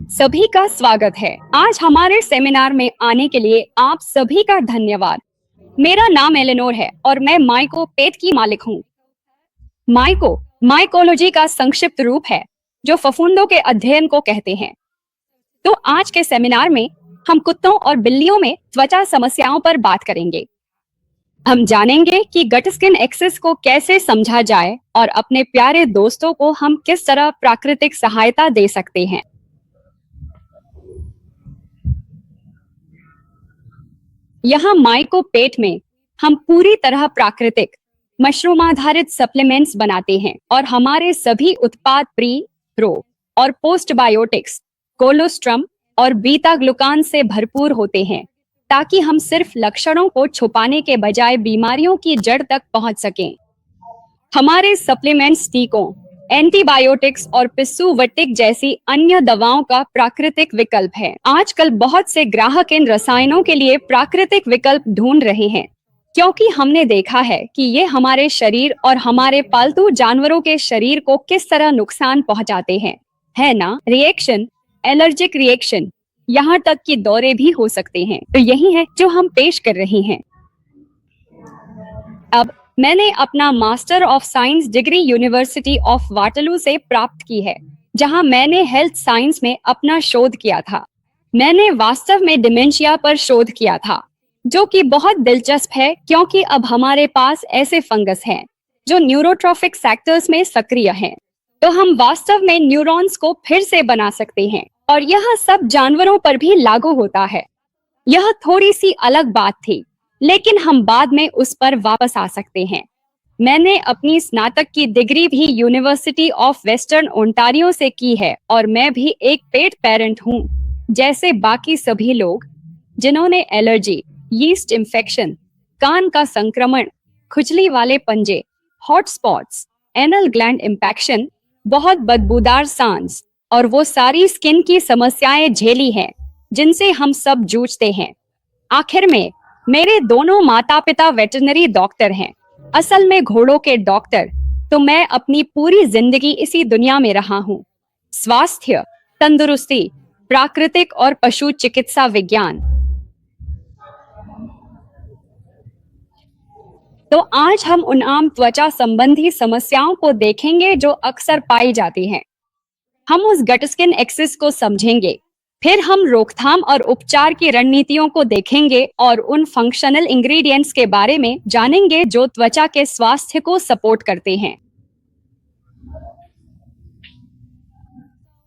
सभी का स्वागत है। आज हमारे सेमिनार में आने के लिए आप सभी का धन्यवाद। मेरा नाम एलेनोर है और मैं माइको पेट की मालिक हूँ। माइको माइकोलॉजी का संक्षिप्त रूप है जो फफूंदों के अध्ययन को कहते हैं। तो आज के सेमिनार में हम कुत्तों और बिल्लियों में त्वचा समस्याओं पर बात करेंगे। हम जानेंगे कि गट स्किन एक्सिस को कैसे समझा जाए और अपने प्यारे दोस्तों को हम किस तरह प्राकृतिक सहायता दे सकते हैं। यहाँ माइको पेट में हम पूरी तरह प्राकृतिक मशरूम आधारित सप्लीमेंट्स बनाते हैं और हमारे सभी उत्पाद प्री, प्रो और पोस्टबायोटिक्स, कोलोस्ट्रम और बीटा ग्लूकान से भरपूर होते हैं ताकि हम सिर्फ लक्षणों को छुपाने के बजाय बीमारियों की जड़ तक पहुंच सकें। हमारे सप्लीमेंट्स टीकों, एंटीबायोटिक्स और पिस्सुवटिक जैसी अन्य दवाओं का प्राकृतिक विकल्प है। आजकल बहुत से ग्राहक इन रसायनों के लिए प्राकृतिक विकल्प ढूंढ रहे हैं क्योंकि हमने देखा है कि ये हमारे शरीर और हमारे पालतू जानवरों के शरीर को किस तरह नुकसान पहुंचाते हैं, है ना? रिएक्शन, एलर्जिक रिएक्शन, यहाँ तक कि दौरे भी हो सकते हैं। तो यही है जो हम पेश कर रहे हैं। अब मैंने अपना master of science degree university of Waterloo से प्राप्त की है, जहां मैंने हेल्थ साइंस में अपना शोध किया था। मैंने वास्तव में डिमेंशिया पर शोध किया था, जो कि बहुत दिलचस्प है क्योंकि अब हमारे पास ऐसे फंगस हैं जो न्यूरोट्रॉफिक सेक्टर्स में सक्रिय हैं। तो हम वास्तव में न्यूरॉन्स को फिर से बना सकते हैं और यह सब जानवरों पर भी लागू होता है। यह थोड़ी सी अलग बात थी, लेकिन हम बाद में उस पर वापस आ सकते हैं। मैंने अपनी स्नातक की डिग्री भी यूनिवर्सिटी ऑफ वेस्टर्न ओंटारियो से की है और मैं भी एक पेट पेरेंट हूँ, जैसे बाकी सभी लोग जिन्होंने एलर्जी, यीस्ट इंफेक्शन, कान का संक्रमण, खुजली वाले पंजे, hot spots, anal gland infection, बहुत बदबूदार सांस और वो सारी स्किन की समस्याएं झेली हैं जिनसे हम सब जूझते हैं। आखिर में मेरे दोनों माता पिता वेटरनरी डॉक्टर हैं, असल में घोड़ों के डॉक्टर। तो मैं अपनी पूरी जिंदगी इसी दुनिया में रहा हूँ। स्वास्थ्य, तंदुरुस्ती, प्राकृतिक और पशु चिकित्सा विज्ञान। तो आज हम उन आम त्वचा संबंधी समस्याओं को देखेंगे जो अक्सर पाई जाती हैं। हम उस गट स्किन एक्सिस को समझेंगे, फिर हम रोकथाम और उपचार की रणनीतियों को देखेंगे और उन फंक्शनल इंग्रेडिएंट्स के बारे में जानेंगे जो त्वचा के स्वास्थ्य को सपोर्ट करते हैं।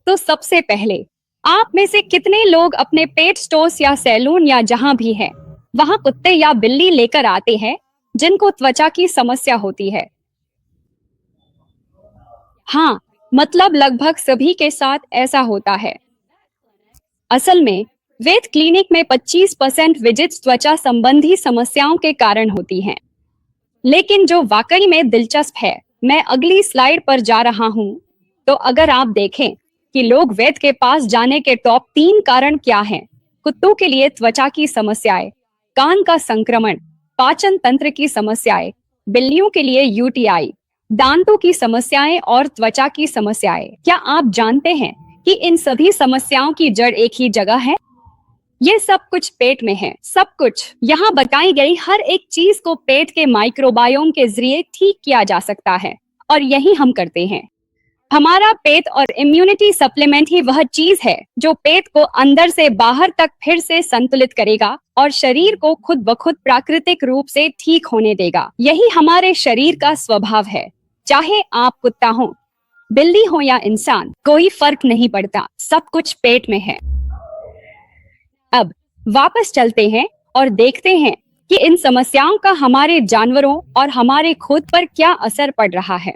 तो सबसे पहले, आप में से कितने लोग अपने पेट स्टोर्स या सैलून या जहां भी है वहां कुत्ते या बिल्ली लेकर आते हैं जिनको त्वचा की समस्या होती है? हाँ, मतलब लगभग सभी के साथ ऐसा होता है। असल में वेट क्लिनिक में 25% विजिट्स त्वचा संबंधी समस्याओं के कारण होती हैं। लेकिन जो वाकई में दिलचस्प है, मैं अगली स्लाइड पर जा रहा हूं। तो अगर आप देखें कि लोग वेट के पास जाने के टॉप 3 कारण क्या हैं, कुत्तों के लिए त्वचा की समस्याएं, कान का संक्रमण, पाचन तंत्र की समस्याएं, बिल्लियों के लिए यूटीआई, दांतों की समस्याएं और त्वचा की समस्याएं। क्या आप जानते हैं कि इन सभी समस्याओं की जड़ एक ही जगह है? ये सब कुछ पेट में है। सब कुछ। यहाँ बताई गई हर एक चीज को पेट के माइक्रोबायोम के जरिए ठीक किया जा सकता है और यही हम करते हैं। हमारा पेट और इम्यूनिटी सप्लीमेंट ही वह चीज है जो पेट को अंदर से बाहर तक फिर से संतुलित करेगा और शरीर को खुद ब खुद प्राकृतिक रूप से ठीक होने देगा। यही हमारे शरीर का स्वभाव है। चाहे आप कुत्ता हो, बिल्ली हो या इंसान, कोई फर्क नहीं पड़ता, सब कुछ पेट में है। अब वापस चलते हैं और देखते हैं कि इन समस्याओं का हमारे जानवरों और हमारे खुद पर क्या असर पड़ रहा है।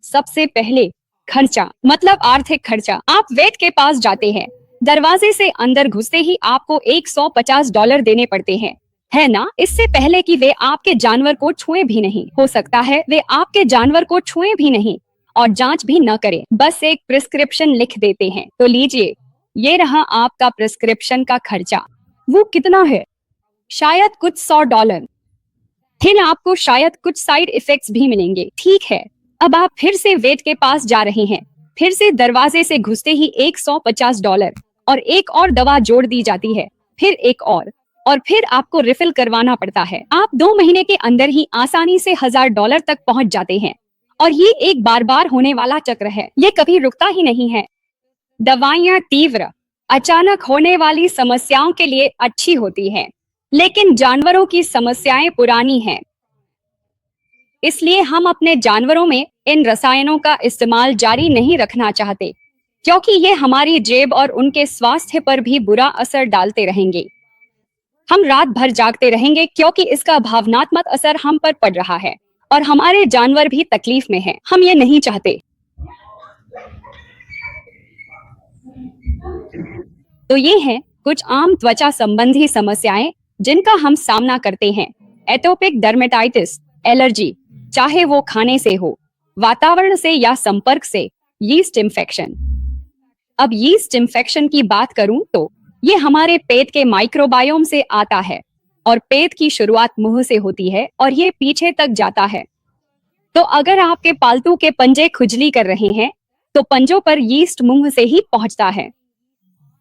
सबसे पहले खर्चा, मतलब आर्थिक खर्चा। आप वेट के पास जाते हैं, दरवाजे से अंदर घुसते ही आपको $150 देने पड़ते हैं, है ना? इससे पहले कि वे आपके जानवर को छुए भी नहीं, हो सकता है वे आपके जानवर को छुए भी नहीं और जांच भी न करें, बस एक प्रिस्क्रिप्शन लिख देते हैं। तो लीजिए, ये रहा आपका प्रिस्क्रिप्शन का खर्चा। वो कितना है? शायद कुछ $100। फिर आपको शायद कुछ साइड इफेक्ट्स भी मिलेंगे। ठीक है, अब आप फिर से वेट के पास जा रहे हैं, फिर से दरवाजे से घुसते ही $150। और एक और दवा जोड़ दी जाती है, फिर एक और फिर आपको रिफिल करवाना पड़ता है। आप 2 महीने के अंदर ही आसानी से $1000 तक पहुंच जाते हैं और ये एक बार बार होने वाला चक्र है, ये कभी रुकता ही नहीं है। दवाइयाँ तीव्र, अचानक होने वाली समस्याओं के लिए अच्छी होती हैं, लेकिन जानवरों की समस्याएं पुरानी हैं। इसलिए हम अपने जानवरों में इन रसायनों का इस्तेमाल जारी नहीं रखना चाहते, क्योंकि ये हमारी जेब और उनके स्वास्थ्य पर भी बुरा असर डालते रहेंगे। हम रात भर जागते रहेंगे क्योंकि इसका भावनात्मक असर हम पर पड़ रहा है और हमारे जानवर भी तकलीफ में हैं। हम ये नहीं चाहते। तो ये हैं कुछ आम त्वचा संबंधी समस्याएं जिनका हम सामना करते हैं। एटोपिक डर्मेटाइटिस, एलर्जी, चाहे वो खाने से हो, वातावरण से या संपर्क से। Yeast infection. अब यीस्ट इन्फेक्शन की बात करूं तो ये हमारे पेट के माइक्रोबायोम से आता है और पेट की शुरुआत मुंह से होती है और ये पीछे तक जाता है। तो अगर आपके पालतू के पंजे खुजली कर रहे हैं तो पंजों पर यीस्ट मुंह से ही पहुंचता है।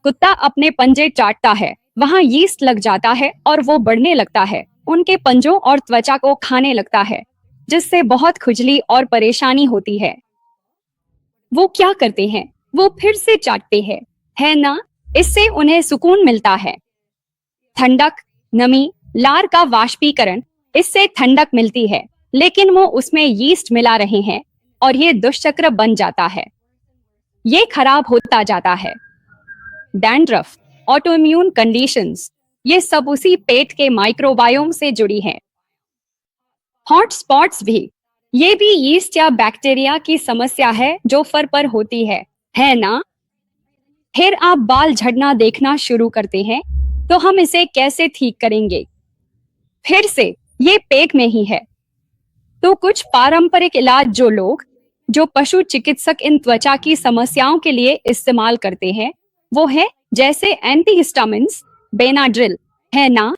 कुत्ता अपने पंजे चाटता है, वहां यीस्ट लग जाता है और वो बढ़ने लगता है, उनके पंजों और त्वचा को खाने लगता है, जिससे बहुत खुजली और परेशानी होती है। वो क्या करते हैं? वो फिर से चाटते हैं, है ना? इससे उन्हें सुकून मिलता है। ठंडक, नमी, लार का वाष्पीकरण, इससे ठंडक मिलती है, लेकिन वो उसमें यीस्ट मिला रहे हैं और ये दुष्चक्र बन जाता है। ये खराब होता जाता है। डैंड्रफ, ऑटोइम्यून कंडीशंस, ये सब उसी पेट के माइक्रोबायोम से जुड़ी हैं। हॉट स्पॉट्स भी, ये भी यीस्ट या बैक्टीरिया की समस्या है जो फर पर होती है ना? फिर आप बाल झड़ना देखना शुरू करते हैं, तो हम इसे कैसे ठीक करेंगे? फिर से ये पेट में ही है। तो कुछ पारंपरिक इलाज जो पशु चिकित्सक इन त्वचा की समस्याओं के लिए इस्तेमाल करते हैं, वो है जैसे एंटीहिस्टामिन्स, बेनाड्रिल, है ना?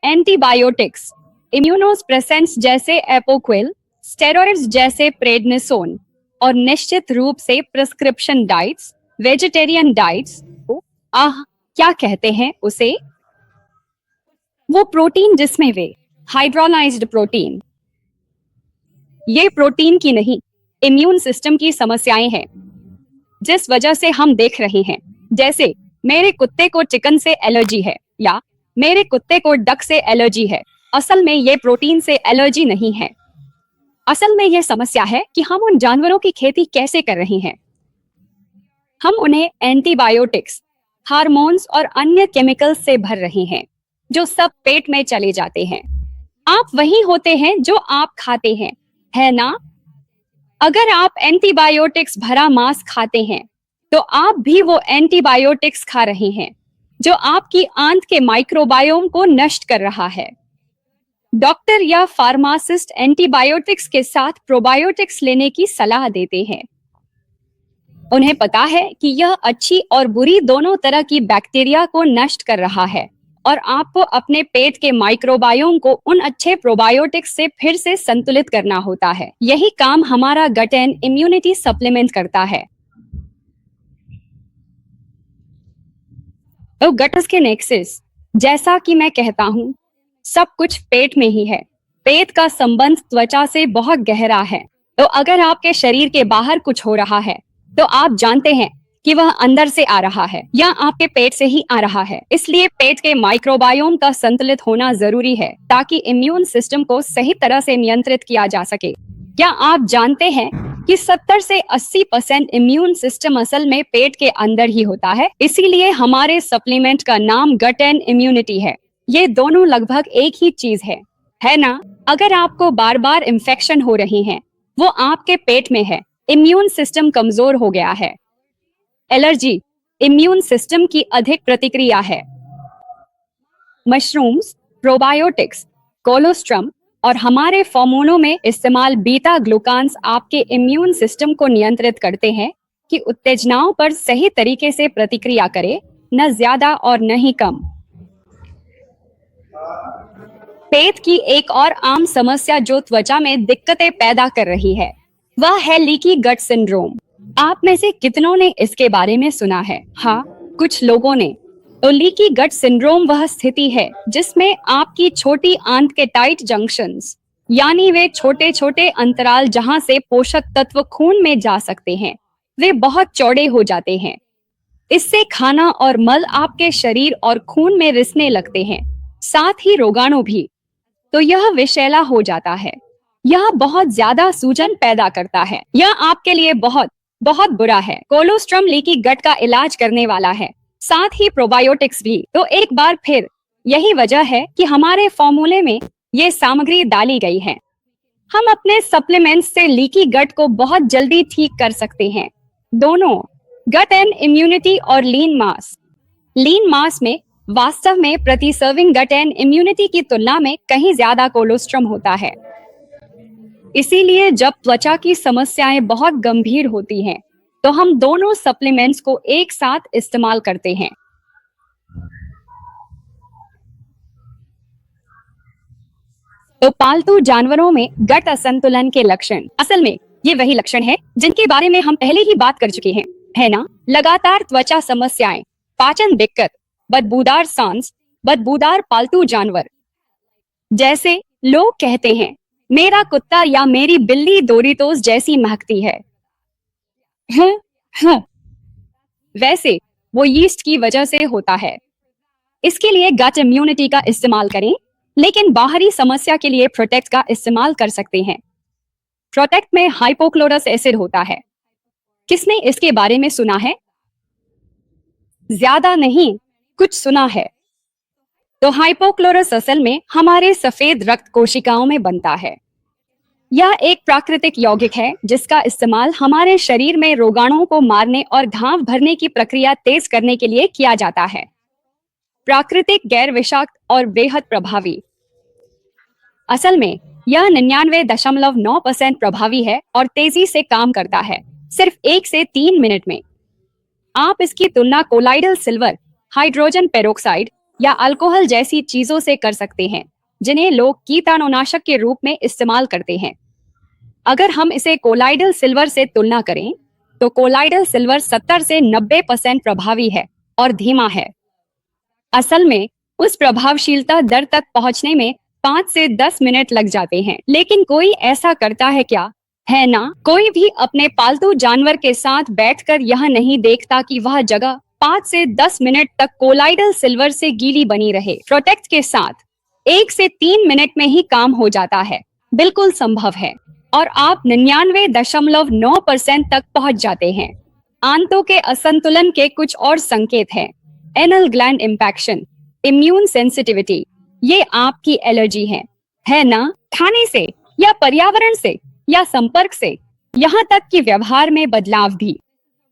एंटीबायोटिक्स, इम्यूनोसप्रेसेंट्स जैसे एपोक्विल, स्टेरॉइड्स जैसे प्रेडनिसोन और निश्चित रूप से प्रिस्क्रिप्शन डाइट्स, वेजिटेरियन डाइट्स। क्या कहते हैं उसे? वो प्रोटीन जिसमें वे हाइड्रोलाइज्ड प्रोटीन। ये प्रोटीन की नहीं, इम्यून सिस्टम की समस्याएं हैं जिस वजह से हम देख रहे हैं। जैसे मेरे कुत्ते को चिकन से एलर्जी है या मेरे कुत्ते को डक से एलर्जी है। असल में ये प्रोटीन से एलर्जी नहीं है। असल में यह समस्या है कि हम उन जानवरों की खेती कैसे कर रहे हैं। हम उन्हें एंटीबायोटिक्स, हार्मोन्स और अन्य केमिकल्स से भर रहे हैं जो सब पेट में चले जाते हैं। आप वही होते हैं जो आप खाते हैं, है ना? अगर आप एंटीबायोटिक्स भरा मांस खाते हैं तो आप भी वो एंटीबायोटिक्स खा रहे हैं जो आपकी आंत के माइक्रोबायोम को नष्ट कर रहा है। डॉक्टर या फार्मासिस्ट एंटीबायोटिक्स के साथ प्रोबायोटिक्स लेने की सलाह देते हैं। उन्हें पता है कि यह अच्छी और बुरी दोनों तरह की बैक्टीरिया को नष्ट कर रहा है और आपको अपने पेट के माइक्रोबायोम को उन अच्छे प्रोबायोटिक्स से फिर से संतुलित करना होता है। यही काम हमारा गट एंड इम्यूनिटी सप्लीमेंट करता है। तो गट्स के नेक्सस, जैसा कि मैं कहता हूँ, सब कुछ पेट में ही है। पेट का संबंध त्वचा से बहुत गहरा है। तो अगर आपके शरीर के बाहर कुछ हो रहा है तो आप जानते हैं कि वह अंदर से आ रहा है या आपके पेट से ही आ रहा है। इसलिए पेट के माइक्रोबायोम का संतुलित होना जरूरी है ताकि इम्यून सिस्टम को सही तरह से नियंत्रित किया जा सके। क्या आप जानते हैं कि 70 से 80% इम्यून सिस्टम असल में पेट के अंदर ही होता है? इसीलिए हमारे सप्लीमेंट का नाम गट एंड इम्यूनिटी है। ये दोनों लगभग एक ही चीज है ना? अगर आपको बार बार इन्फेक्शन हो रही है, वो आपके पेट में है। इम्यून सिस्टम कमजोर हो गया है। एलर्जी इम्यून सिस्टम की अधिक प्रतिक्रिया है। मशरूम्स, प्रोबायोटिक्स, कोलोस्ट्रम और हमारे फॉर्मोनों में इस्तेमाल बीटा ग्लूकान्स आपके इम्यून सिस्टम को नियंत्रित करते हैं कि उत्तेजनाओं पर सही तरीके से प्रतिक्रिया करे, न ज्यादा और न ही कम। पेट की एक और आम समस्या जो त्वचा में दिक्कतें पैदा कर रही है, वह है लीकी गट सिंड्रोम। आप में से कितनों ने इसके बारे में सुना है? हाँ, कुछ लोगों ने तो लीकी गट सिंड्रोम वह स्थिति है जिसमें आपकी छोटी आंत के टाइट जंक्शंस, यानी वे छोटे छोटे अंतराल जहां से पोषक तत्व खून में जा सकते हैं, वे बहुत चौड़े हो जाते हैं। इससे खाना और मल आपके शरीर और खून में रिसने लगते हैं, साथ ही रोगाणु भी। तो यह विषैला हो जाता है। यह बहुत ज्यादा सूजन पैदा करता है। यह आपके लिए बहुत बहुत बुरा है। कोलोस्ट्रम लीकी गट का इलाज करने वाला है, साथ ही प्रोबायोटिक्स भी। तो एक बार फिर यही वजह है कि हमारे फॉर्मूले में ये सामग्री डाली गई है। हम अपने सप्लीमेंट्स से लीकी गट को बहुत जल्दी ठीक कर सकते हैं। दोनों गट एंड इम्यूनिटी और लीन मास में वास्तव में प्रति सर्विंग गट एंड इम्यूनिटी की तुलना में कहीं ज्यादा कोलोस्ट्रम होता है। इसीलिए जब त्वचा की समस्याएं बहुत गंभीर होती हैं, तो हम दोनों सप्लीमेंट्स को एक साथ इस्तेमाल करते हैं। तो पालतू जानवरों में गट असंतुलन के लक्षण, असल में ये वही लक्षण है जिनके बारे में हम पहले ही बात कर चुके हैं, है ना? लगातार त्वचा समस्याएं, पाचन दिक्कत, बदबूदार सांस, बदबूदार पालतू जानवर। जैसे लोग कहते हैं, मेरा कुत्ता या मेरी बिल्ली डोरिटोस जैसी महकती है। हाँ, वैसे वो यीस्ट की वजह से होता है। इसके लिए गट इम्यूनिटी का इस्तेमाल करें, लेकिन बाहरी समस्या के लिए प्रोटेक्ट का इस्तेमाल कर सकते हैं। प्रोटेक्ट में हाइपोक्लोरस एसिड होता है। किसने इसके बारे में सुना है? ज्यादा नहीं, कुछ सुना है। तो हाइपोक्लोरस असल में हमारे सफेद रक्त कोशिकाओं में बनता है। यह एक प्राकृतिक यौगिक है जिसका इस्तेमाल हमारे शरीर में रोगाणुओं को मारने और घाव भरने की प्रक्रिया तेज करने के लिए किया जाता है। प्राकृतिक, गैर विषाक्त और बेहद प्रभावी। असल में यह 99.9% प्रभावी है और तेजी से काम करता है, सिर्फ 1 से 3 मिनट में। आप इसकी तुलना कोलाइडल सिल्वर, हाइड्रोजन पेरोक्साइड या अल्कोहल जैसी चीजों से कर सकते हैं, जिन्हें लोग कीटाणुनाशक के रूप में इस्तेमाल करते हैं। अगर हम इसे कोलाइडल सिल्वर से तुलना करें, तो कोलाइडल सिल्वर 70 से 90% प्रभावी है और धीमा है। असल में उस प्रभावशीलता दर तक पहुंचने में 5 से 10 मिनट लग जाते हैं। लेकिन कोई ऐसा करता है क्या? है ना? कोई भी अपने पालतू जानवर के साथ बैठकर यह नहीं देखता कि वह जगह 5 से 10 मिनट तक कोलाइडल सिल्वर से गीली बनी रहे। प्रोटेक्ट के साथ 1 से 3 मिनट में ही काम हो जाता है। बिल्कुल संभव है और आप 99.9% तक पहुंच जाते हैं। आंतों के असंतुलन के कुछ और संकेत हैं। Anal gland infection, immune sensitivity, ये आपकी एलर्जी है ना? खाने से या पर्यावरण से या संपर्क से, यहाँ तक कि व्यवहार में बदलाव भी।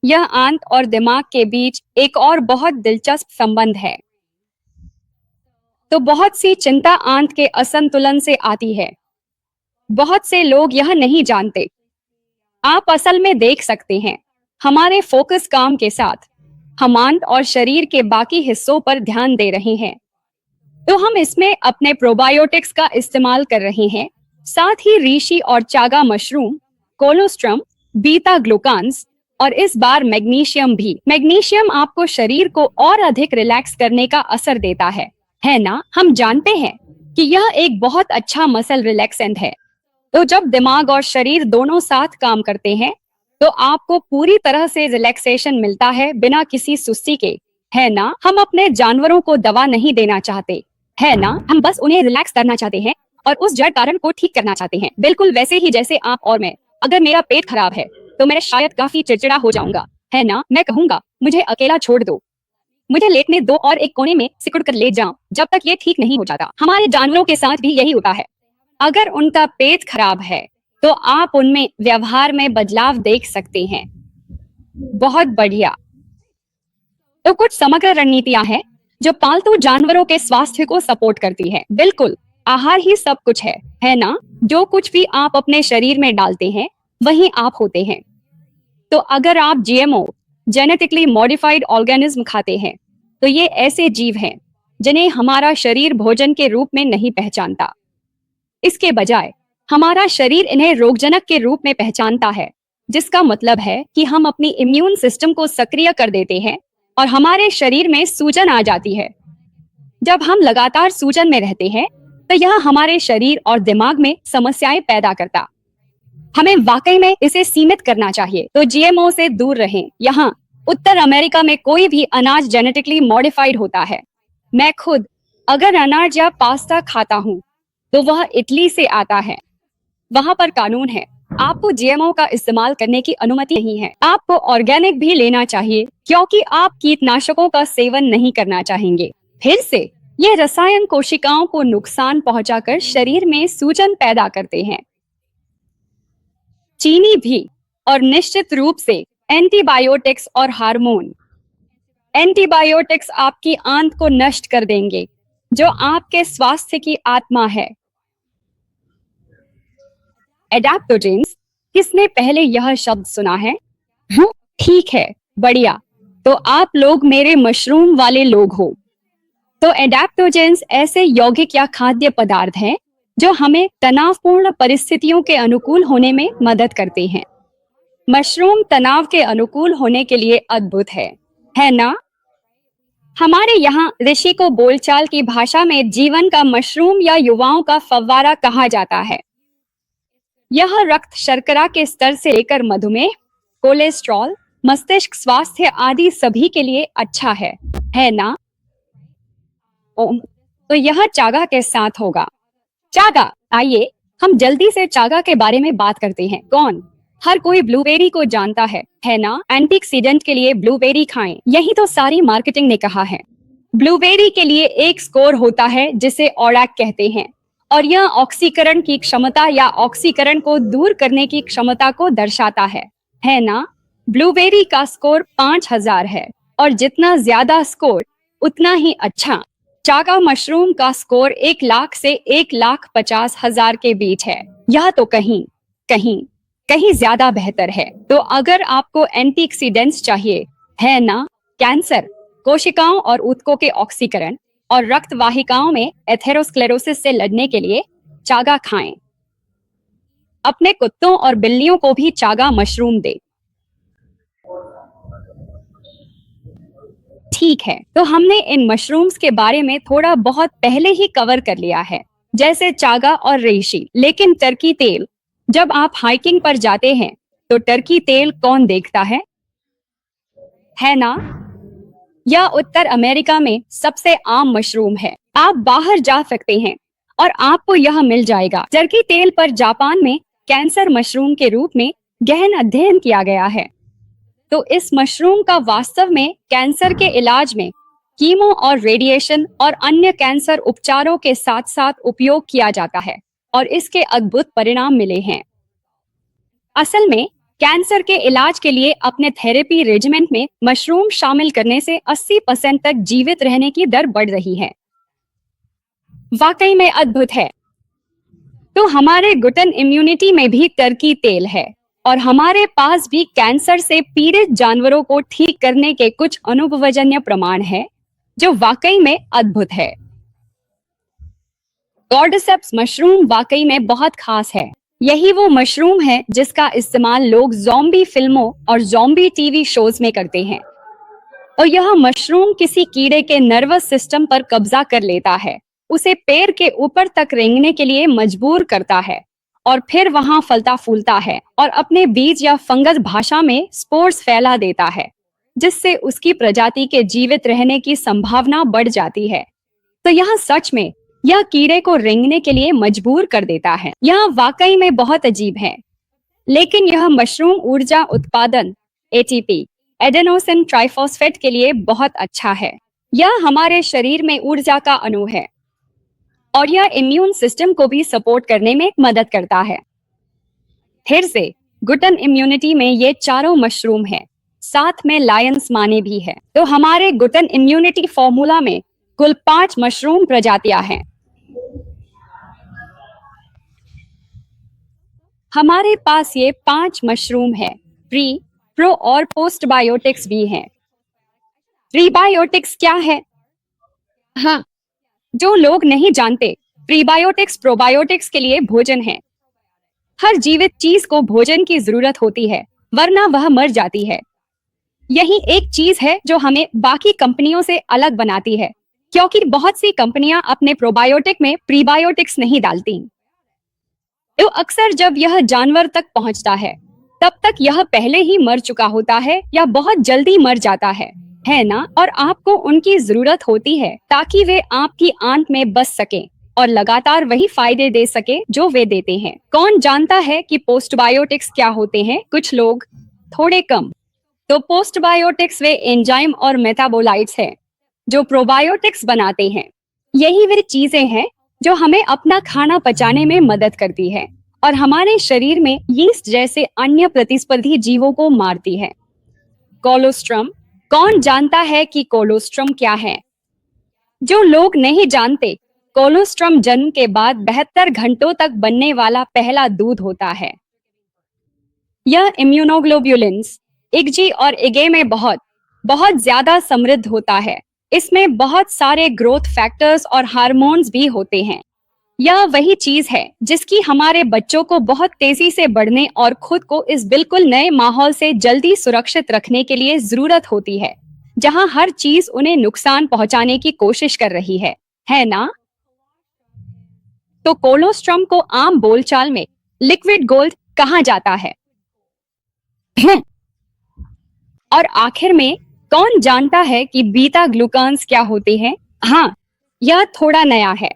यह आंत और दिमाग के बीच एक और बहुत दिलचस्प संबंध है। तो बहुत सी चिंता आंत के असंतुलन से आती है। बहुत से लोग यह नहीं जानते। आप असल में देख सकते हैं, हमारे फोकस काम के साथ हम आंत और शरीर के बाकी हिस्सों पर ध्यान दे रहे हैं। तो हम इसमें अपने प्रोबायोटिक्स का इस्तेमाल कर रहे हैं, साथ ही रीशी और चागा मशरूम, कोलोस्ट्रम, बीटा ग्लूकान्स और इस बार मैग्नीशियम भी। मैग्नीशियम आपको शरीर को और अधिक रिलैक्स करने का असर देता है ना? हम जानते हैं कि यह एक बहुत अच्छा मसल रिलैक्सेंट है। तो जब दिमाग और शरीर दोनों साथ काम करते हैं, तो आपको पूरी तरह से रिलैक्सेशन मिलता है बिना किसी सुस्ती के, है ना? हम अपने जानवरों को दवा नहीं देना चाहते, है ना? हम बस उन्हें रिलैक्स करना चाहते हैं और उस जड़ कारण को ठीक करना चाहते हैं। बिल्कुल वैसे ही जैसे आप और मैं। अगर मेरा पेट खराब है तो मैं शायद काफी चिड़चिड़ा हो जाऊंगा, है ना? मैं कहूंगा, मुझे अकेला छोड़ दो, मुझे लेटने दो और एक कोने में सिकुड़ कर लेट जाऊं जब तक ये ठीक नहीं हो जाता। हमारे जानवरों के साथ भी यही होता है। अगर उनका पेट खराब है तो आप उनमें व्यवहार में बदलाव देख सकते हैं। बहुत बढ़िया। तो कुछ समग्र रणनीतियां हैं जो पालतू जानवरों के स्वास्थ्य को सपोर्ट करती है। बिल्कुल, आहार ही सब कुछ है ना? जो कुछ भी आप अपने शरीर में डालते हैं वही आप होते हैं। तो अगर आप जीएमओ, जेनेटिकली मॉडिफाइड ऑर्गेनिज्म खाते हैं, तो ये ऐसे जीव हैं जिन्हें हमारा शरीर भोजन के रूप में नहीं पहचानता। इसके बजाय हमारा शरीर इन्हें रोगजनक के रूप में पहचानता है, जिसका मतलब है कि हम अपनी इम्यून सिस्टम को सक्रिय कर देते हैं और हमारे शरीर में सूजन आ जाती है। जब हम लगातार सूजन में रहते हैं तो यह हमारे शरीर और दिमाग में समस्याएं पैदा करता। हमें वाकई में इसे सीमित करना चाहिए। तो जीएमओ से दूर रहें। यहाँ उत्तर अमेरिका में कोई भी अनाज जेनेटिकली मॉडिफाइड होता है। मैं खुद अगर अनाज या पास्ता खाता हूँ तो वह इटली से आता है। वहां पर कानून है, आपको जीएमओ का इस्तेमाल करने की अनुमति नहीं है। आपको ऑर्गेनिक भी लेना चाहिए क्योंकि आप कीटनाशकों का सेवन नहीं करना चाहेंगे। फिर से ये रसायन कोशिकाओं को नुकसान पहुंचाकर शरीर में सूजन पैदा करते हैं। चीनी भी, और निश्चित रूप से एंटीबायोटिक्स और हार्मोन। एंटीबायोटिक्स आपकी आंत को नष्ट कर देंगे, जो आपके स्वास्थ्य की आत्मा है। एडेप्टोजेंस, किसने पहले यह शब्द सुना है? ठीक है, बढ़िया। तो आप लोग मेरे मशरूम वाले लोग हो। तो एडेप्टोजेंस ऐसे यौगिक या खाद्य पदार्थ हैं जो हमें तनावपूर्ण परिस्थितियों के अनुकूल होने में मदद करते हैं। मशरूम तनाव के अनुकूल होने के लिए अद्भुत है ना? हमारे यहाँ ऋषि को बोलचाल की भाषा में जीवन का मशरूम या युवाओं का फव्वारा कहा जाता है। यह रक्त शर्करा के स्तर से लेकर मधुमेह, कोलेस्ट्रॉल, मस्तिष्क स्वास्थ्य आदि सभी के लिए अच्छा है ना? तो यह चागा के साथ होगा। चागा, आइए हम जल्दी से चागा के बारे में बात करते हैं। कौन? हर कोई ब्लूबेरी को जानता है ना? एंटीऑक्सीडेंट के लिए ब्लूबेरी खाएं, यही तो सारी मार्केटिंग ने कहा है। ब्लूबेरी के लिए एक स्कोर होता है जिसे ऑरैक कहते हैं, और यह ऑक्सीकरण की क्षमता या ऑक्सीकरण को दूर करने की क्षमता को दर्शाता है ना? ब्लूबेरी का स्कोर 5000 है, और जितना ज्यादा स्कोर उतना ही अच्छा। चागा मशरूम का स्कोर 1 लाख से 1,50,000 के बीच है। यह तो कहीं ज्यादा बेहतर है। तो अगर आपको एंटीऑक्सीडेंट्स चाहिए, है ना, कैंसर, कोशिकाओं और ऊतकों के ऑक्सीकरण और रक्त वाहिकाओं में एथेरोस्क्लेरोसिस से लड़ने के लिए चागा खाएं। अपने कुत्तों और बिल्लियों को भी चागा मशरूम दे। ठीक है, तो हमने इन मशरूम्स के बारे में थोड़ा बहुत पहले ही कवर कर लिया है, जैसे चागा और रेशी। लेकिन टर्की तेल, जब आप हाइकिंग पर जाते हैं तो टर्की तेल कौन देखता है ना? यह उत्तर अमेरिका में सबसे आम मशरूम है। आप बाहर जा सकते हैं और आपको यह मिल जाएगा। टर्की तेल पर जापान में कैंसर मशरूम के रूप में गहन अध्ययन किया गया है। तो इस मशरूम का वास्तव में कैंसर के इलाज में कीमो और रेडिएशन और अन्य कैंसर उपचारों के साथ साथ उपयोग किया जाता है, और इसके अद्भुत परिणाम मिले हैं। असल में कैंसर के इलाज के लिए अपने थेरेपी रेजिमेंट में मशरूम शामिल करने से 80% तक जीवित रहने की दर बढ़ रही है। वाकई में अद्भुत है। तो हमारे गुटन इम्यूनिटी में भी टर्की तेल है, और हमारे पास भी कैंसर से पीड़ित जानवरों को ठीक करने के कुछ अनुभवजन्य प्रमाण है जो वाकई में अद्भुत है। कॉर्डिसेप्स मशरूम वाकई में बहुत खास है। यही वो मशरूम है जिसका इस्तेमाल लोग ज़ॉम्बी फिल्मों और ज़ॉम्बी टीवी शोज में करते हैं, और यह मशरूम किसी कीड़े के नर्वस सिस्टम पर कब्जा कर लेता है, उसे पैर के ऊपर तक रेंगने के लिए मजबूर करता है, और फिर वहां फलता फूलता है और अपने बीज या फंगस भाषा में स्पोर्स फैला देता है, जिससे उसकी प्रजाति के जीवित रहने की संभावना बढ़ जाती है। तो यह सच में यह कीड़े को रेंगने के लिए मजबूर कर देता है। यह वाकई में बहुत अजीब है। लेकिन यह मशरूम ऊर्जा उत्पादन एटीपी, एडेनोसिन ट्राइफॉस्फेट के लिए बहुत अच्छा है। यह हमारे शरीर में ऊर्जा का अणु है, और यह इम्यून सिस्टम को भी सपोर्ट करने में मदद करता है। फिर से गुटन इम्यूनिटी में ये चारों मशरूम है, साथ में लायंस माने भी है। तो हमारे गुटन इम्यूनिटी फॉर्मूला में कुल 5 मशरूम प्रजातियां हैं। हमारे पास ये 5 मशरूम है। प्री, प्रो और पोस्ट बायोटिक्स भी हैं। प्रीबायोटिक्स क्या है? हाँ, जो लोग नहीं जानते, प्रीबायोटिक्स प्रोबायोटिक्स के लिए भोजन है। हर जीवित चीज को भोजन की जरूरत होती है, वरना वह मर जाती है। यही एक चीज है जो हमें बाकी कंपनियों से अलग बनाती है, क्योंकि बहुत सी कंपनियां अपने प्रोबायोटिक में प्रीबायोटिक्स नहीं डालती। तो अक्सर जब यह जानवर तक पहुंचता है, तब तक यह पहले ही मर चुका होता है या बहुत जल्दी मर जाता है ना? और आपको उनकी जरूरत होती है ताकि वे आपकी आंत में बस सके और लगातार वही फायदे दे सके जो वे देते हैं। कौन जानता है कि पोस्टबायोटिक्स क्या होते हैं? कुछ लोग, थोड़े कम। तो पोस्टबायोटिक्स वे एंजाइम और मेटाबोलाइट्स हैं जो प्रोबायोटिक्स बनाते हैं। यही वे चीजें हैं जो हमें अपना खाना पचाने में मदद करती है और हमारे शरीर में यीस्ट जैसे अन्य प्रतिस्पर्धी जीवों को मारती है। कोलोस्ट्रम, कौन जानता है कि कोलोस्ट्रम क्या है? जो लोग नहीं जानते, कोलोस्ट्रम जन्म के बाद 72 घंटों तक बनने वाला पहला दूध होता है। यह इम्यूनोग्लोब्युलिन्स, इग्जी और इगे में बहुत बहुत ज्यादा समृद्ध होता है। इसमें बहुत सारे ग्रोथ फैक्टर्स और हार्मोन्स भी होते हैं। यह वही चीज है जिसकी हमारे बच्चों को बहुत तेजी से बढ़ने और खुद को इस बिल्कुल नए माहौल से जल्दी सुरक्षित रखने के लिए जरूरत होती है, जहां हर चीज उन्हें नुकसान पहुंचाने की कोशिश कर रही है ना? तो कोलोस्ट्रम को आम बोलचाल में लिक्विड गोल्ड कहा जाता है। और आखिर में, कौन जानता है कि बीटा ग्लूकान्स क्या होते हैं? हाँ, यह थोड़ा नया है।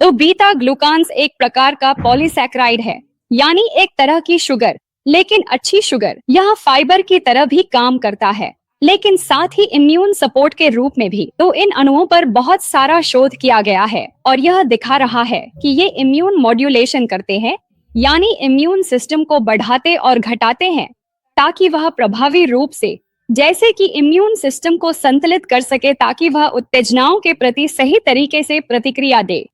तो बीटा ग्लूकान्स एक प्रकार का पॉलीसैकेराइड है, यानी एक तरह की शुगर, लेकिन अच्छी शुगर। यह फाइबर की तरह भी काम करता है, लेकिन साथ ही इम्यून सपोर्ट के रूप में भी। तो इन अणुओं पर बहुत सारा शोध किया गया है और यह दिखा रहा है कि ये इम्यून मॉड्यूलेशन करते हैं, यानी इम्यून सिस्टम को बढ़ाते और घटाते हैं ताकि वह प्रभावी रूप से, जैसे कि इम्यून सिस्टम को संतुलित कर सके ताकि वह उत्तेजनाओं के प्रति सही तरीके से प्रतिक्रिया दे।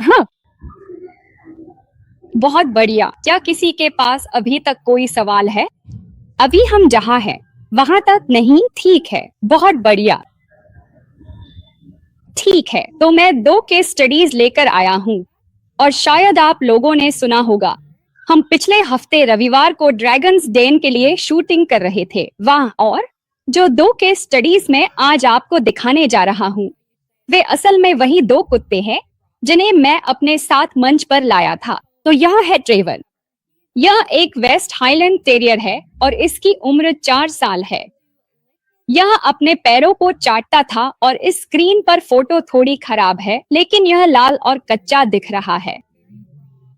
हाँ, बहुत बढ़िया। क्या किसी के पास अभी तक कोई सवाल है? अभी हम जहाँ हैं वहां तक नहीं? ठीक है, बहुत बढ़िया। ठीक है, तो मैं 2 केस स्टडीज लेकर आया हूँ और शायद आप लोगों ने सुना होगा, हम पिछले हफ्ते रविवार को ड्रैगन्स डेन के लिए शूटिंग कर रहे थे। वाह! और जो 2 केस स्टडीज मैं आज आपको दिखाने जा रहा हूँ, वे असल में वही 2 कुत्ते हैं जिन्हें मैं अपने साथ मंच पर लाया था। तो यह है ट्रेवर। यह एक वेस्ट हाईलैंड टेरियर है और इसकी उम्र 4 साल है। यह अपने पैरों को चाटता था और इस स्क्रीन पर फोटो थोड़ी खराब है, लेकिन यह लाल और कच्चा दिख रहा है।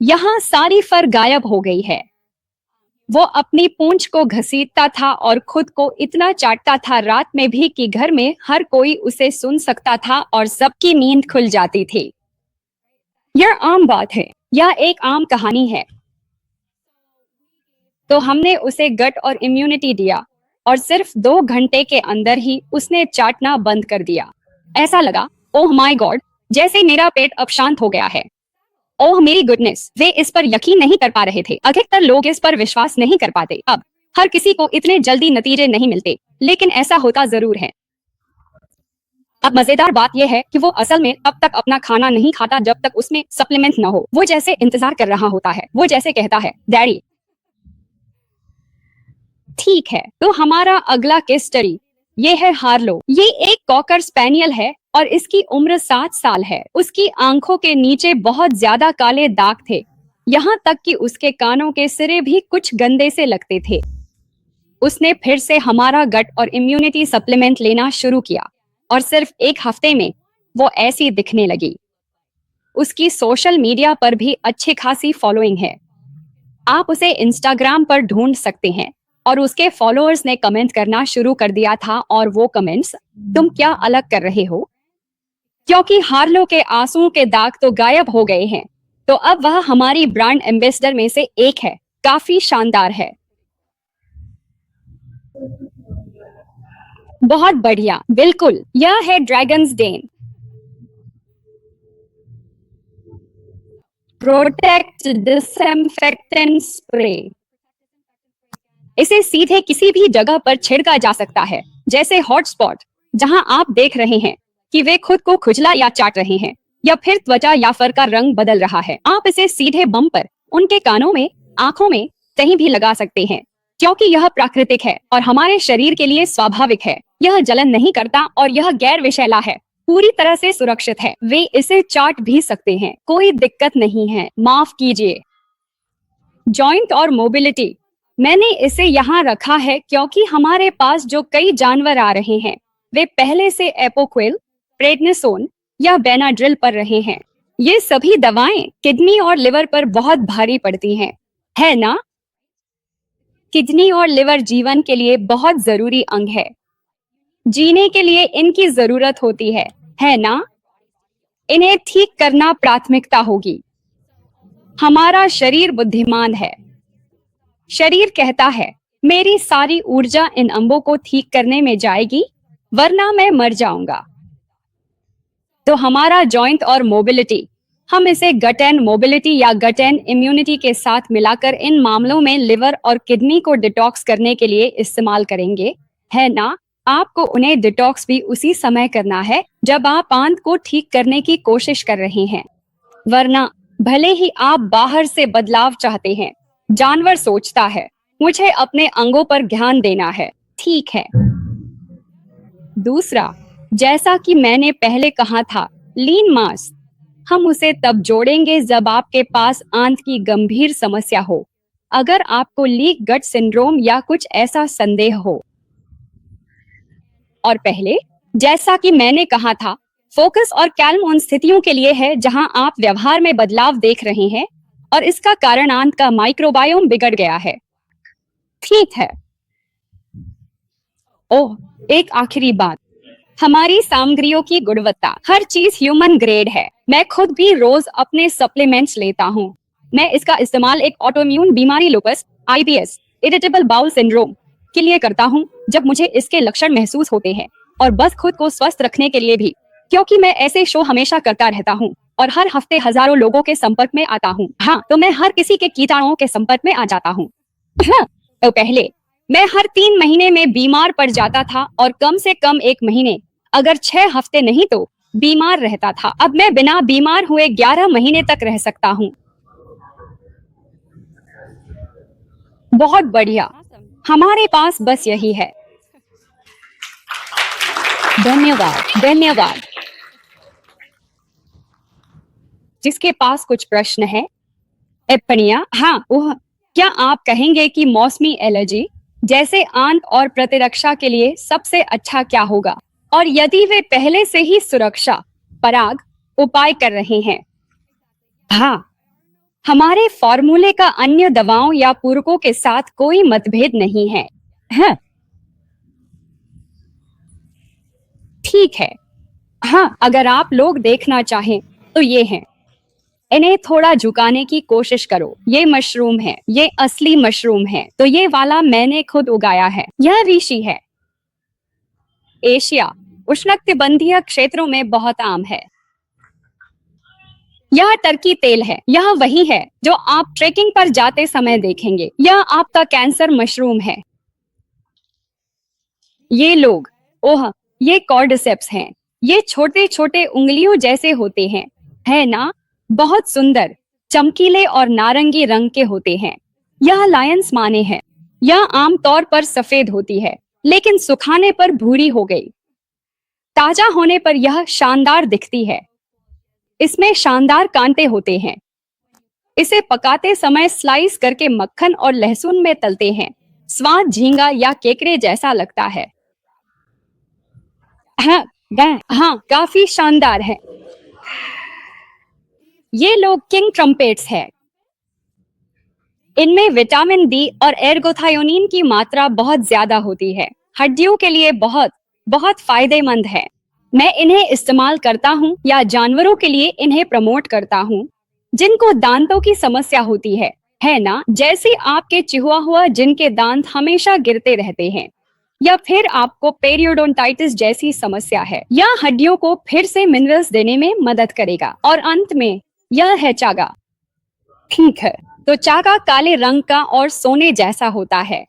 यहाँ सारी फर गायब हो गई है। वो अपनी पूंछ को घसीटता था और खुद को इतना चाटता था रात में भी कि घर में हर कोई उसे सुन सकता था और सबकी नींद खुल जाती थी। यह आम बात है, यह एक आम कहानी है। तो हमने उसे गट और इम्यूनिटी दिया और सिर्फ 2 घंटे के अंदर ही उसने चाटना बंद कर दिया। ऐसा लगा, ओह माय गॉड, जैसे मेरा पेट अब शांत हो गया है। ओह मेरी गुडनेस, वे इस पर यकीन नहीं कर पा रहे थे। अधिकतर लोग इस पर विश्वास नहीं कर पाते। अब हर किसी को इतने जल्दी नतीजे नहीं मिलते, लेकिन ऐसा होता जरूर है। अब मजेदार बात यह है कि वो असल में अब तक अपना खाना नहीं खाता जब तक उसमें सप्लीमेंट न हो। वो जैसे इंतजार कर रहा होता है। वो जैसे कहता है, डैडी। ठीक है, तो हमारा अगला केस स्टडी ये है हार्लो। ये एक कॉकर स्पैनियल है और इसकी उम्र 7 साल है। उसकी आंखों के नीचे बहुत ज्यादा काले दाग थे, यहाँ तक कि उसके कानों के सिरे भी कुछ गंदे से लगते थे। उसने फिर से हमारा गट और इम्यूनिटी सप्लीमेंट लेना शुरू किया और सिर्फ 1 हफ्ते में वो ऐसी दिखने लगी। उसकी सोशल मीडिया पर भी अच्छी खासी फॉलोइंग है। आप उसे इंस्टाग्राम पर ढूंढ सकते हैं और उसके फॉलोअर्स ने कमेंट करना शुरू कर दिया था और वो कमेंट्स, तुम क्या अलग कर रहे हो? क्योंकि हार्लो के आंसुओं के दाग तो गायब हो गए हैं, तो अब वह हमारी ब्रांड एम्बेसडर में से एक है। काफी शानदार है। बहुत बढ़िया, बिल्कुल, यह है dragons den. Protect disinfectant spray. इसे सीधे किसी भी जगह पर छिड़का जा सकता है, जैसे हॉटस्पॉट, जहां आप देख रहे हैं कि वे खुद को खुजला या चाट रहे हैं, या फिर त्वचा या फर का रंग बदल रहा है। आप इसे सीधे बम पर, उनके कानों में, आंखों में, कहीं भी लगा सकते हैं। क्योंकि यह प्राकृतिक है और हमारे शरीर के लिए स्वाभाविक है। यह जलन नहीं करता और यह गैर विषैला है, पूरी तरह से सुरक्षित है। वे इसे चाट भी सकते हैं, कोई दिक्कत नहीं है। माफ कीजिए। जॉइंट और मोबिलिटी, मैंने इसे यहाँ रखा है क्योंकि हमारे पास जो कई जानवर आ रहे हैं वे पहले से एपोक्विल, प्रेडनिसोन या बेनाड्रिल पर रहे हैं। ये सभी दवाएं किडनी और लिवर पर बहुत भारी पड़ती हैं, है ना? किडनी और लिवर जीवन के लिए बहुत जरूरी अंग है। जीने के लिए इनकी जरूरत होती है ना? इन्हें ठीक करना प्राथमिकता होगी। हमारा शरीर बुद्धिमान है। शरीर कहता है, मेरी सारी ऊर्जा इन अंगों को ठीक करने में जाएगी, वरना मैं मर जाऊंगा। तो हमारा जॉइंट और मोबिलिटी, हम इसे गट एंड मोबिलिटी या गट एंड इम्यूनिटी के साथ मिलाकर इन मामलों में लिवर और किडनी को डिटॉक्स करने के लिए इस्तेमाल करेंगे, है ना? आपको उन्हें डिटॉक्स भी उसी समय करना है जब आप आंत को ठीक करने की कोशिश कर रहे हैं, वरना भले ही आप बाहर से बदलाव चाहते हैं, जानवर सोचता है मुझे अपने अंगों पर ध्यान देना है। ठीक है। दूसरा, जैसा कि मैंने पहले कहा था, लीन मांस, हम उसे तब जोड़ेंगे जब आपके पास आंत की गंभीर समस्या हो, अगर आपको लीक गट सिंड्रोम या कुछ ऐसा संदेह हो। और पहले, जैसा कि मैंने कहा था, फोकस और कैल्म उन स्थितियों के लिए है जहां आप व्यवहार में बदलाव देख रहे हैं और इसका कारण आंत का माइक्रोबायोम बिगड़ गया है। ठीक है। ओह, एक आखिरी बात, हमारी सामग्रियों की गुणवत्ता, हर चीज ह्यूमन ग्रेड है। मैं खुद भी रोज अपने सप्लीमेंट्स लेता हूँ। मैं इसका इस्तेमाल एक ऑटोइम्यून बीमारी lupus, IBS, irritable bowel syndrome के लिए करता हूँ जब मुझे इसके लक्षण महसूस होते हैं, और बस खुद को स्वस्थ रखने के लिए भी, क्योंकि मैं ऐसे शो हमेशा करता रहता हूँ और हर हफ्ते हजारों लोगों के संपर्क में आता हूँ। हाँ, तो मैं हर किसी के कीटाणुओं के संपर्क में आ जाता हूँ। हाँ, तो पहले मैं हर 3 महीने में बीमार पड़ जाता था और कम से कम 1 महीने, अगर 6 हफ्ते नहीं तो, बीमार रहता था। अब मैं बिना बीमार हुए 11 महीने तक रह सकता हूँ। बहुत बढ़िया। हमारे पास बस यही है। धन्यवाद, धन्यवाद। जिसके पास कुछ प्रश्न है? टिप्पणियां? हाँ, वह क्या आप कहेंगे कि मौसमी एलर्जी जैसे आंत और प्रतिरक्षा के लिए सबसे अच्छा क्या होगा, और यदि वे पहले से ही सुरक्षा पराग उपाय कर रहे हैं? हाँ, हमारे फॉर्मूले का अन्य दवाओं या पूरकों के साथ कोई मतभेद नहीं है। हाँ, ठीक है। हाँ, अगर आप लोग देखना चाहें तो ये हैं। इन्हें थोड़ा झुकाने की कोशिश करो। ये मशरूम है, ये असली मशरूम है। तो ये वाला मैंने खुद उगाया है। यह ऋषि है। एशिया उष्णकटिबंधीय क्षेत्रों में बहुत आम है। यह टर्की तेल है। यह वही है जो आप ट्रेकिंग पर जाते समय देखेंगे। यह आपका कैंसर मशरूम है। ये लोग, ओह, ये कॉर्डिसेप्स हैं। ये छोटे छोटे उंगलियों जैसे होते हैं, है ना? बहुत सुंदर, चमकीले और नारंगी रंग के होते हैं। यह लायंस माने है। यह आमतौर पर सफेद होती है, लेकिन सुखाने पर भूरी हो गई। ताजा होने पर यह शानदार दिखती है। इसमें शानदार कांटे होते हैं। इसे पकाते समय स्लाइस करके मक्खन और लहसुन में तलते हैं। स्वाद झींगा या केकड़े जैसा लगता है। हाँ, हाँ, काफी शानदार है। ये लोग किंग ट्रम्पेट्स हैं। इनमें विटामिन डी और एर्गोथायोनिन की मात्रा बहुत ज्यादा होती है। हड्डियों के लिए बहुत बहुत फायदेमंद है। मैं इन्हें इस्तेमाल करता हूँ या जानवरों के लिए इन्हें प्रमोट करता हूँ जिनको दांतों की समस्या होती है ना? जैसे आपके चिहुआहुआ जिनके दांत हमेशा गिरते रहते हैं, या फिर आपको पेरियोडोंटाइटिस जैसी समस्या है। यह हड्डियों को फिर से मिनरल्स देने में मदद करेगा। और अंत में यह है चागा। ठीक है, तो चागा काले रंग का और सोने जैसा होता है।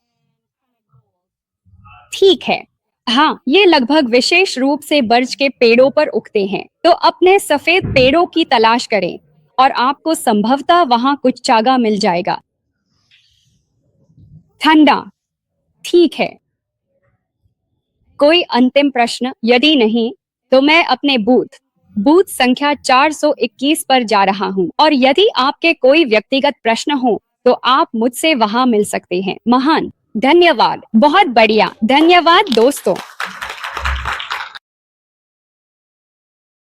ठीक है। हाँ, ये लगभग विशेष रूप से बर्च के पेड़ों पर उगते हैं। तो अपने सफेद पेड़ों की तलाश करें और आपको संभवतः वहां कुछ चागा मिल जाएगा। ठंडा, ठीक है। कोई अंतिम प्रश्न? यदि नहीं, तो मैं अपने बूथ संख्या 421 पर जा रहा हूँ और यदि आपके कोई व्यक्तिगत प्रश्न हो तो आप मुझसे वहां मिल सकते हैं। महान धन्यवाद, बहुत बढ़िया, धन्यवाद दोस्तों।